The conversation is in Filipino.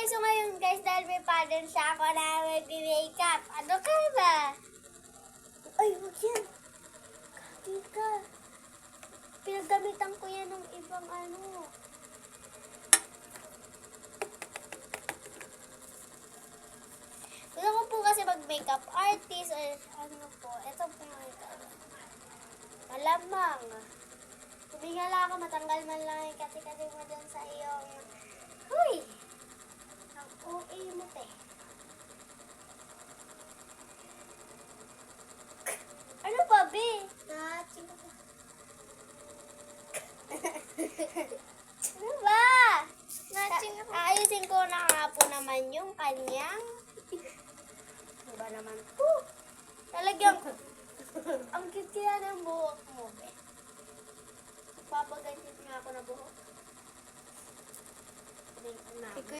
guys, so ngayon guys, dahil may pattern siya ako na mag-makeup. Ano ka ba? Ay, wag yan. Kaki ka. Pinagamitan ko yan ng ibang ano. Gusto ko po kasi mag-makeup artist or ano po. Ito po makeup. Malamang. Tumingala ako, matanggal man lang yung kasi mo dyan sa iyong... Huy! Ang OA mo, te. Ano ba, be? Ano ba? Aayusin ko na nga po naman yung kanyang... Ano ba naman po? Talagang... Ang cute kaya ng buhok mo, be. Papagantit nga ako na buhok.